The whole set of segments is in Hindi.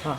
हाँ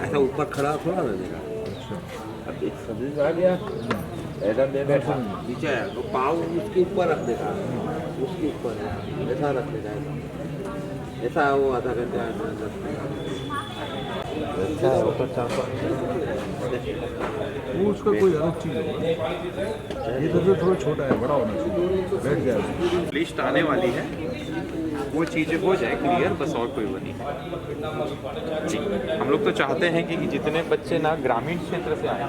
ऐसा ऊपर खड़ा थोड़ा ना देगा। अब एक समझ में आ गया, ऐसा दे बैठा नीचे आया तो पाँव उसके ऊपर रख देगा, उसके ऊपर ऐसा रख देगा, ऐसा वो आधा घंटा अच्छा है। वो तो वो उसका कोई अलग चीज़ है, ये तो थोड़ा छोटा है, बड़ा होना चाहिए, बैठ जाए। लिस्ट आने वाली है, वो चीज़ें हो जाए क्लियर, बस और कोई वो नहीं है जी। हम लोग तो चाहते हैं कि जितने बच्चे ना ग्रामीण क्षेत्र से आए,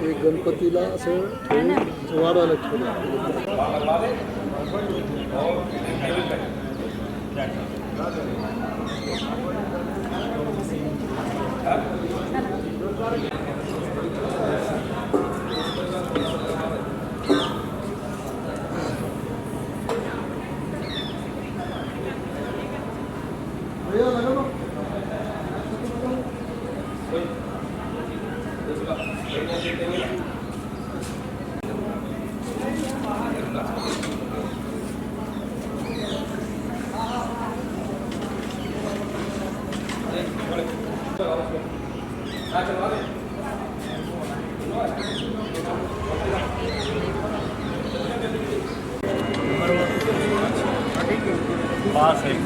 एक गणपतीला असं ठेवून वाढवायला ठेवलं.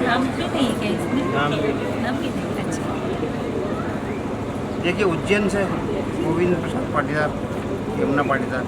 नाम भी नहीं है इसमें? नाम भी नहीं। अच्छा, देखिए उज्जैन से गोविंद प्रसाद पाटीदार, यमुना पाटीदार।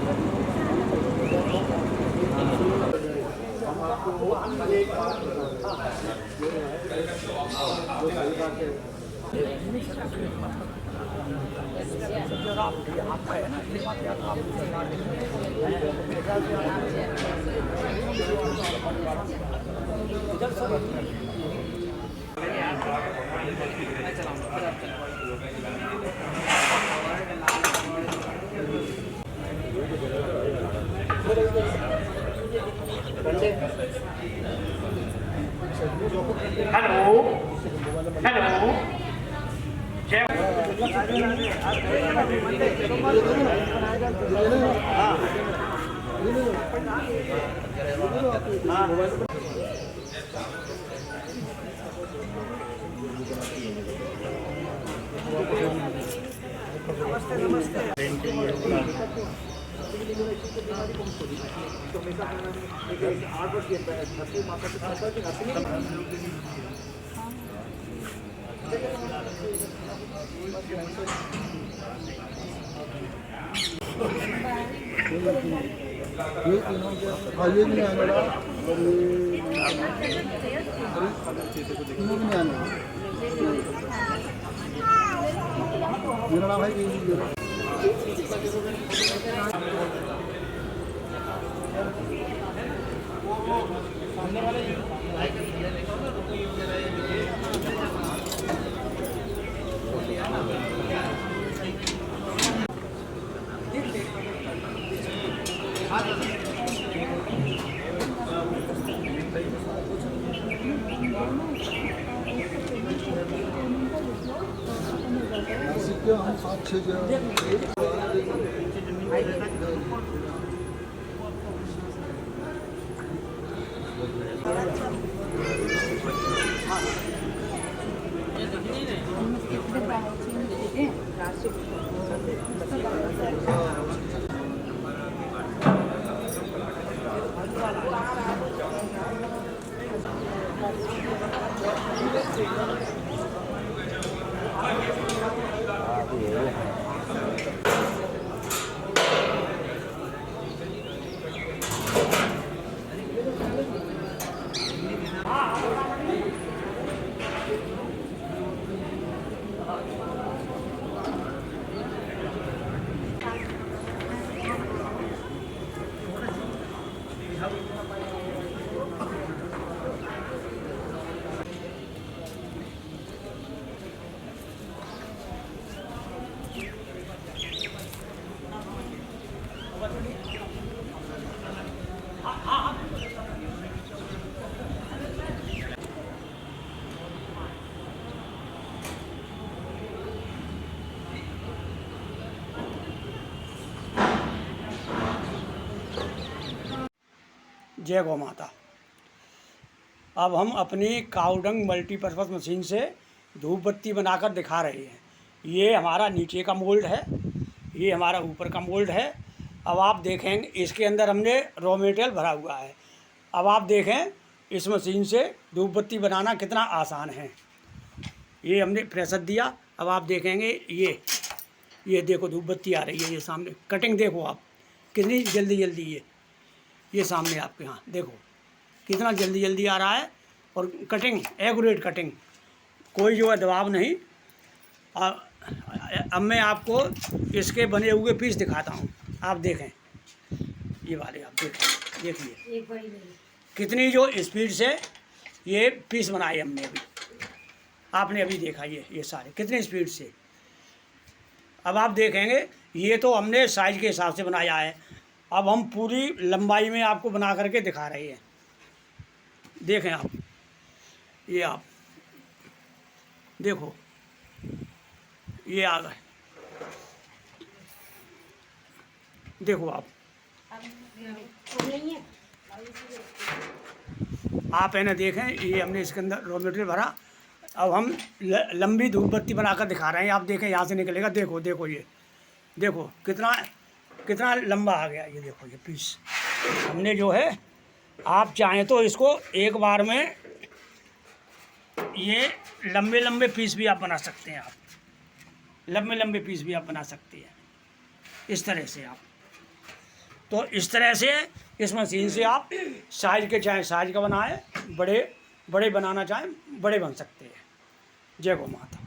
हेलो हेलो जय ये तीनों के हाँ ये नहीं आने वाला तीनों भी नहीं आने वाला। मेरा नाम है हम 5-6 जय गौ माता। अब हम अपनी काउडंग मल्टीपर्पज़ मशीन से धूप बत्ती बनाकर दिखा रहे हैं। ये हमारा नीचे का मोल्ड है, ये हमारा ऊपर का मोल्ड है। अब आप देखेंगे इसके अंदर हमने रॉ मटेरियल भरा हुआ है। अब आप देखें इस मशीन से धूप बत्ती बनाना कितना आसान है। ये हमने प्रेशर दिया, अब आप देखेंगे ये देखो धूप बत्ती आ रही है। ये सामने कटिंग देखो आप कितनी जल्दी जल्दी ये सामने आपके यहाँ देखो कितना जल्दी जल्दी आ रहा है। और कटिंग एक्यूरेट कटिंग, कोई जो है दबाव नहीं। अब मैं आपको इसके बने हुए पीस दिखाता हूँ। आप देखें ये वाले, आप देखिए कितनी जो स्पीड से ये पीस बनाए हमने अभी, आपने अभी देखा ये सारे कितनी स्पीड से। अब आप देखेंगे ये तो हमने साइज के हिसाब से बनाया है। अब हम पूरी लंबाई में आपको बना करके दिखा रहे हैं। देखें आप, ये आप देखो ये आ गए, देखो आप इन्हें देखें। ये हमने इसके अंदर रॉ मटेरियल भरा। अब हम लंबी धूप बत्ती बनाकर दिखा रहे हैं। आप देखें यहाँ से निकलेगा, देखो देखो ये देखो कितना लंबा आ गया। ये देखो ये पीस हमने जो है, आप चाहें तो इसको एक बार में ये लंबे लंबे पीस भी आप बना सकते हैं। आप लंबे पीस भी आप बना सकते हैं इस तरह से। आप तो इस तरह से इस मशीन से आप साइज के चाहे साइज का बनाए, बड़े बनाना चाहें बड़े बन सकते हैं। जय गौ माता।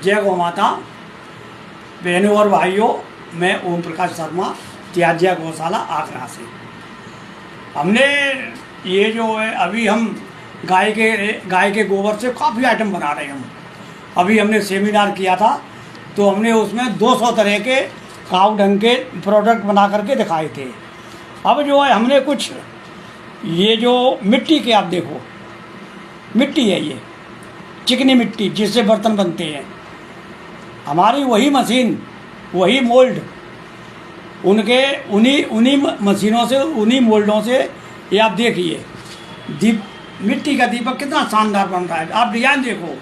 जय गौ माता। बहनों और भाइयों, मैं ओम प्रकाश शर्मा, त्याज्या गौशाला आगरा से। हमने ये जो है अभी हम गाय के गोबर से काफ़ी आइटम बना रहे हैं। हम अभी हमने सेमिनार किया था तो हमने उसमें 200 तरह के काऊ ढंग के प्रोडक्ट बना करके दिखाए थे। अब जो है हमने कुछ ये जो मिट्टी के, आप देखो मिट्टी है, ये चिकनी मिट्टी जिससे बर्तन बनते हैं। हमारी वही मशीन, वही मोल्ड, उन्हीं मशीनों से, उन्हीं मोल्डों से ये आप देखिए मिट्टी का दीपक कितना शानदार बन रहा है। आप डिजाइन देखो,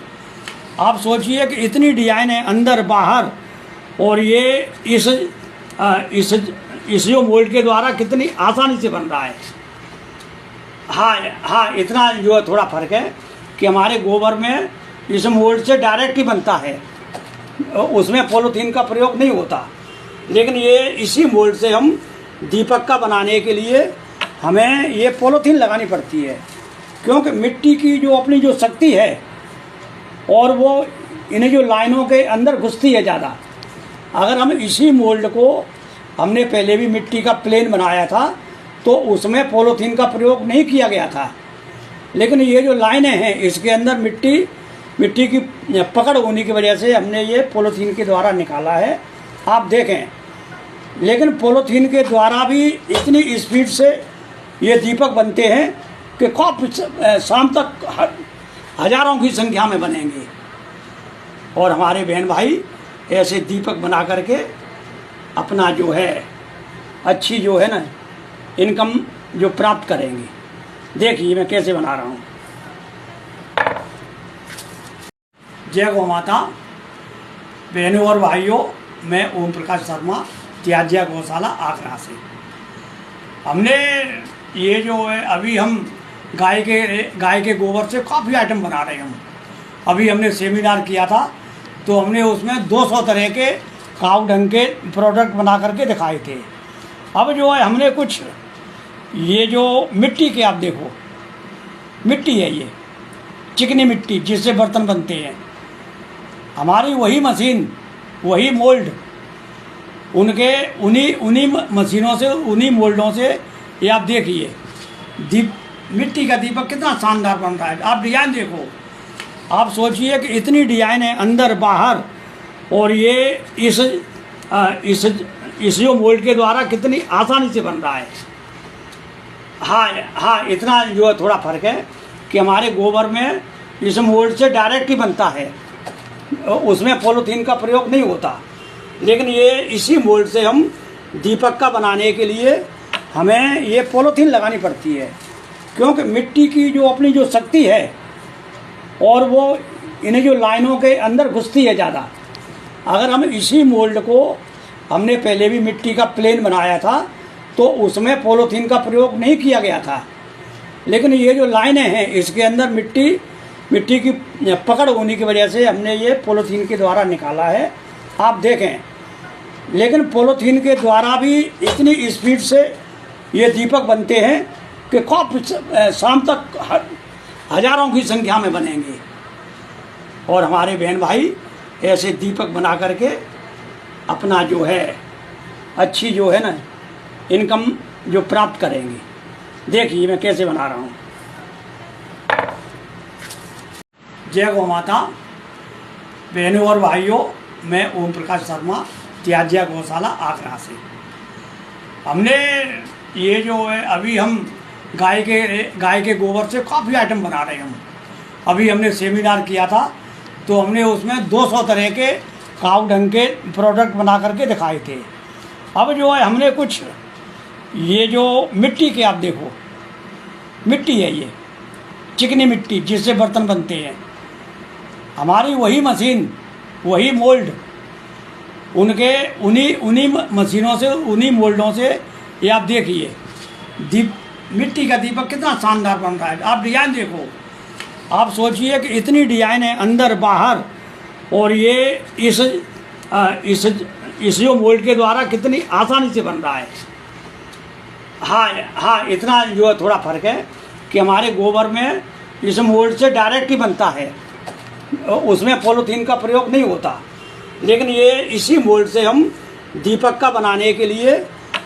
आप सोचिए कि इतनी डिजाइन है अंदर बाहर, और ये इस जो मोल्ड के द्वारा कितनी आसानी से बन रहा है। हाँ, इतना जो है थोड़ा फर्क है कि हमारे गोबर में इस मोल्ड से डायरेक्ट ही बनता है, उसमें पॉलीथीन का प्रयोग नहीं होता। लेकिन ये इसी मोल्ड से हम दीपक का बनाने के लिए हमें ये पॉलीथीन लगानी पड़ती है, क्योंकि मिट्टी की जो अपनी जो शक्ति है और वो इन्हें जो लाइनों के अंदर घुसती है ज़्यादा। अगर हम इसी मोल्ड को, हमने पहले भी मिट्टी का प्लेन बनाया था तो उसमें पॉलीथीन का प्रयोग नहीं किया गया था, लेकिन ये जो लाइनें हैं इसके अंदर मिट्टी की पकड़ होने की वजह से हमने ये पॉलीथीन के द्वारा निकाला है। आप देखें, लेकिन पॉलीथीन के द्वारा भी इतनी स्पीड से ये दीपक बनते हैं कि कब शाम तक हजारों की संख्या में बनेंगे। और हमारे बहन भाई ऐसे दीपक बना करके अपना जो है अच्छी जो है ना इनकम जो प्राप्त करेंगे। देखिए मैं कैसे बना रहा हूँ। जय गौ माता। बहनों और भाइयों, मैं ओम प्रकाश शर्मा, त्याज्या गौशाला आगरा से। हमने ये जो है अभी हम गाय के गोबर से काफ़ी आइटम बना रहे हैं। हम अभी हमने सेमिनार किया था तो हमने उसमें 200 तरह के काऊ ढंग के प्रोडक्ट बना करके दिखाए थे। अब जो है हमने कुछ ये जो मिट्टी के, आप देखो मिट्टी है, ये चिकनी मिट्टी जिससे बर्तन बनते हैं, हमारी वही मशीन, वही मोल्ड, उन्हीं मशीनों से, उन्हीं मोल्डों से ये आप देखिए मिट्टी का दीपक कितना शानदार बन रहा है। आप डिजाइन देखो, आप सोचिए कि इतनी डिजाइन है अंदर बाहर, और ये इस जो मोल्ड के द्वारा कितनी आसानी से बन रहा है। हाँ, इतना जो है थोड़ा फर्क है कि हमारे गोबर में इस मोल्ड से डायरेक्ट ही बनता है, उसमें पॉलीथीन का प्रयोग नहीं होता। लेकिन ये इसी मोल्ड से हम दीपक का बनाने के लिए हमें ये पॉलीथीन लगानी पड़ती है, क्योंकि मिट्टी की जो अपनी जो शक्ति है और वो इन्हें जो लाइनों के अंदर घुसती है ज़्यादा। अगर हम इसी मोल्ड को, हमने पहले भी मिट्टी का प्लेन बनाया था तो उसमें पॉलीथीन का प्रयोग नहीं किया गया था, लेकिन ये जो लाइनें हैं इसके अंदर मिट्टी की पकड़ होने की वजह से हमने ये पॉलीथीन के द्वारा निकाला है। आप देखें, लेकिन पॉलीथीन के द्वारा भी इतनी स्पीड से ये दीपक बनते हैं कि कब शाम तक हजारों की संख्या में बनेंगे। और हमारे बहन भाई ऐसे दीपक बना करके अपना जो है अच्छी जो है ना इनकम जो प्राप्त करेंगे। देखिए मैं कैसे बना रहा हूँ। जय गौ माता। बहनों और भाइयों, मैं ओम प्रकाश शर्मा, त्याज्या गौशाला आगरा से। हमने ये जो है अभी हम गाय के गोबर से काफ़ी आइटम बना रहे हैं। हम अभी हमने सेमिनार किया था तो हमने उसमें 200 तरह के काऊ ढंग के प्रोडक्ट बना करके दिखाए थे। अब जो है हमने कुछ ये जो मिट्टी के, आप देखो मिट्टी है, ये चिकनी मिट्टी जिससे बर्तन बनते हैं, हमारी वही मशीन, वही मोल्ड, उन्हीं मशीनों से, उन्हीं मोल्डों से ये आप देखिए मिट्टी का दीपक कितना शानदार बन रहा है। आप डिजाइन देखो, आप सोचिए कि इतनी डिजाइन है अंदर बाहर, और ये इस जो मोल्ड के द्वारा कितनी आसानी से बन रहा है। हाँ, इतना जो है थोड़ा फर्क है कि हमारे गोबर में इस मोल्ड से डायरेक्ट ही बनता है, उसमें पॉलीथीन का प्रयोग नहीं होता। लेकिन ये इसी मोल्ड से हम दीपक का बनाने के लिए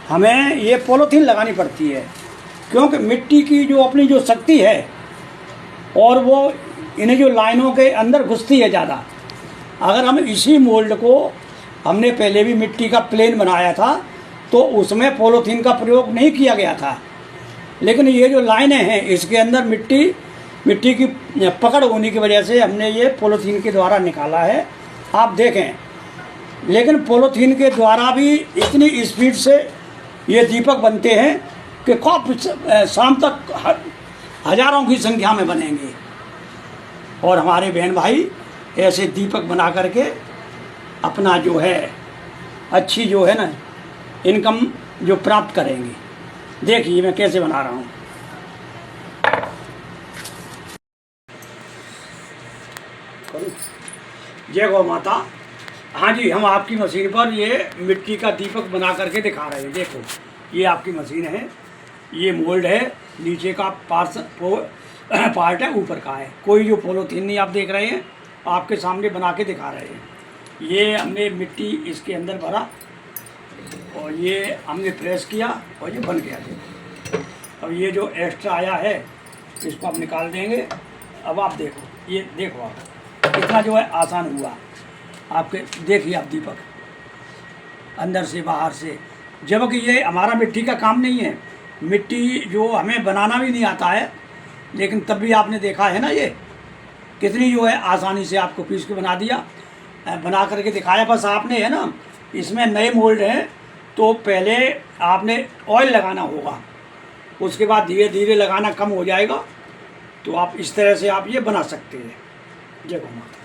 हमें ये पॉलीथीन लगानी पड़ती है, क्योंकि मिट्टी की जो अपनी जो शक्ति है और वो इन्हें जो लाइनों के अंदर घुसती है ज़्यादा। अगर हम इसी मोल्ड को, हमने पहले भी मिट्टी का प्लेन बनाया था तो उसमें पॉलीथीन का प्रयोग नहीं किया गया था, लेकिन ये जो लाइनें हैं इसके अंदर मिट्टी की पकड़ होने की वजह से हमने ये पॉलीथीन के द्वारा निकाला है। आप देखें, लेकिन पॉलीथीन के द्वारा भी इतनी स्पीड से ये दीपक बनते हैं कि कब शाम तक हजारों की संख्या में बनेंगे। और हमारे बहन भाई ऐसे दीपक बना करके अपना जो है अच्छी जो है ना इनकम जो प्राप्त करेंगे। देखिए मैं कैसे बना रहा हूँ। जय गौ माता। हाँ जी, हम आपकी मशीन पर ये मिट्टी का दीपक बना करके दिखा रहे हैं। देखो ये आपकी मशीन है, ये मोल्ड है, नीचे का पार्ट है, ऊपर का है। कोई जो पॉलीथीन नहीं आप देख रहे हैं, आपके सामने बना के दिखा रहे हैं। ये हमने मिट्टी इसके अंदर भरा और ये हमने प्रेस किया और ये बन गया। अब ये जो एक्स्ट्रा आया है इसको आप निकाल देंगे। अब आप देखो, ये देखो आप कितना जो है आसान हुआ आपके। देखिए आप दीपक अंदर से बाहर से, जबकि ये हमारा मिट्टी का काम नहीं है, मिट्टी जो हमें बनाना भी नहीं आता है, लेकिन तब भी आपने देखा है ना ये कितनी जो है आसानी से आपको पीस के बना दिया, बना करके दिखाया। बस आपने है ना, इसमें नए मोल्ड हैं तो पहले आपने ऑयल लगाना होगा, उसके बाद धीरे धीरे लगाना कम हो जाएगा, तो आप इस तरह से आप ये बना सकते हैं। जय गौ माता।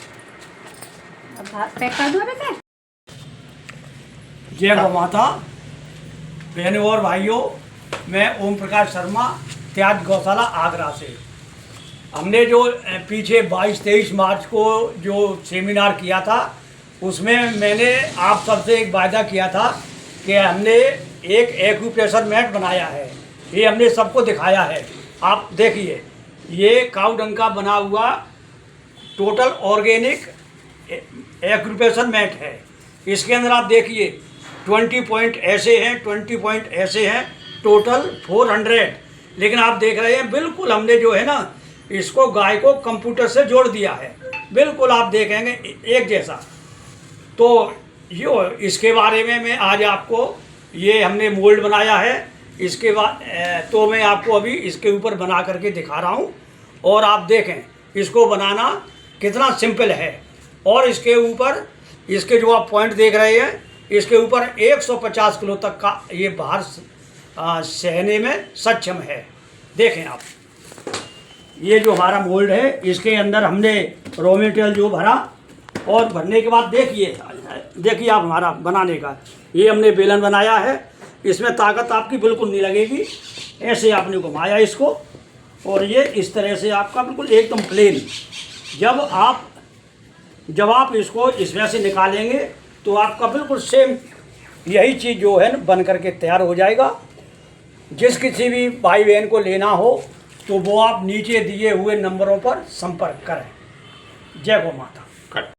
पैक कर दो बेटा। जय गौ माता। बहनों और भाइयों, मैं ओम प्रकाश शर्मा, त्याग गौशाला आगरा से। हमने जो पीछे 22-23 मार्च को जो सेमिनार किया था, उसमें मैंने आप सबसे एक वायदा किया था कि हमने एक एक्यूप्रेशर मैट बनाया है। ये हमने सबको दिखाया है। आप देखिए, ये काऊ डंग का बना हुआ टोटल ऑर्गेनिक एक्यूप्रेशर मैट है। इसके अंदर आप देखिए 20 पॉइंट ऐसे हैं, 20 पॉइंट ऐसे हैं, टोटल 400। लेकिन आप देख रहे हैं बिल्कुल हमने जो है ना इसको गाय को कंप्यूटर से जोड़ दिया है, बिल्कुल आप देखेंगे एक जैसा। तो यो इसके बारे में मैं आज आपको, ये हमने मोल्ड बनाया है, इसके बाद तो मैं आपको अभी इसके ऊपर बना करके दिखा रहा हूँ और आप देखें इसको बनाना कितना सिंपल है। और इसके ऊपर इसके जो आप पॉइंट देख रहे हैं, इसके ऊपर 150 किलो तक का ये भार सहने में सक्षम है। देखें आप, ये जो हमारा मोल्ड है इसके अंदर हमने रॉ मटेरियल जो भरा, और भरने के बाद देखिए आप हमारा बनाने का, ये हमने बेलन बनाया है। इसमें ताकत आपकी बिल्कुल नहीं लगेगी। ऐसे आपने घुमाया इसको और ये इस तरह से आपका बिल्कुल एकदम प्लेन। जब आप इसको इसमें से निकालेंगे तो आपका बिल्कुल सेम यही चीज़ जो है बन करके तैयार हो जाएगा। जिस किसी भी भाई बहन को लेना हो तो वो आप नीचे दिए हुए नंबरों पर संपर्क करें। जय गौ माता।